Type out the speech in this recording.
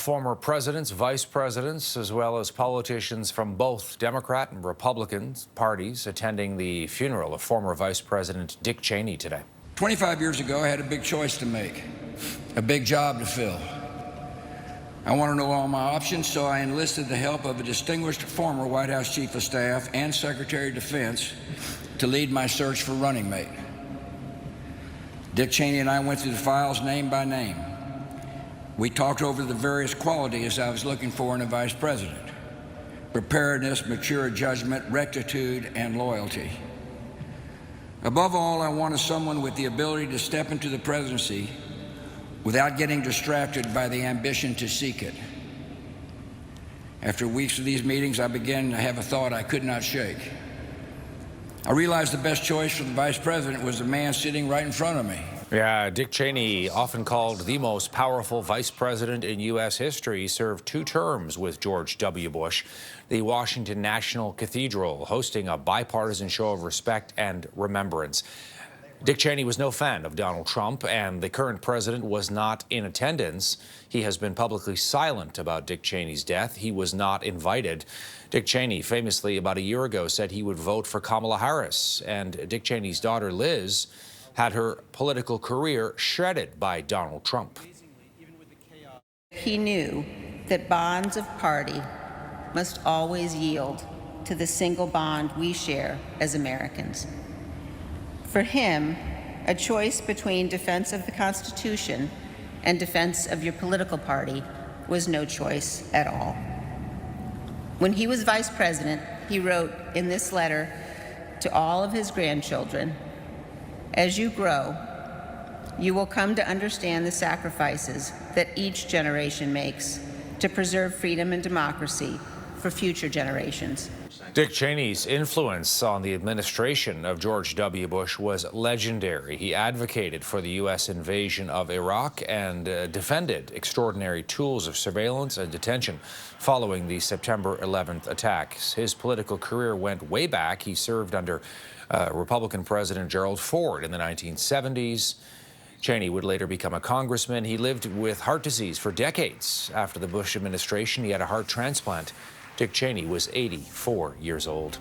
former presidents, vice presidents, as well as politicians from both Democrat and Republican parties attending the funeral of former Vice President Dick Cheney today. 25 years ago, I had a big choice to make, a big job to fill. I want to know all my options, so I enlisted the help of a distinguished former White House Chief of Staff and Secretary of Defense to lead my search for running mate. Dick Cheney and I went through the files name by name. We talked over the various qualities I was looking for in a vice president: preparedness, mature judgment, rectitude, and loyalty. Above all, I wanted someone with the ability to step into the presidency without getting distracted by the ambition to seek it. After weeks of these meetings, I began to have a thought I could not shake. I realized the best choice for the vice president was the man sitting right in front of me. Yeah, Dick Cheney, often called the most powerful vice president in U.S. history, served 2 terms with George W. Bush, the Washington National Cathedral, hosting a bipartisan show of respect and remembrance. Dick Cheney was no fan of Donald Trump, and the current president was not in attendance. He has been publicly silent about Dick Cheney's death. He was not invited. Dick Cheney famously about a year ago said he would vote for Kamala Harris, and Dick Cheney's daughter Liz had her political career shredded by Donald Trump. He knew that bonds of party must always yield to the single bond we share as Americans. For him, a choice between defense of the Constitution and defense of your political party was no choice at all. When he was vice president, he wrote in this letter to all of his grandchildren, "As you grow, you will come to understand the sacrifices that each generation makes to preserve freedom and democracy for future generations." Dick Cheney's influence on the administration of George W. Bush was legendary. He advocated for the U.S. invasion of Iraq and defended extraordinary tools of surveillance and detention following the September 11th attacks. His political career went way back. He served under Republican President Gerald Ford in the 1970s. Cheney would later become a congressman. He lived with heart disease for decades. After the Bush administration, he had a heart transplant. Dick Cheney was 84 years old.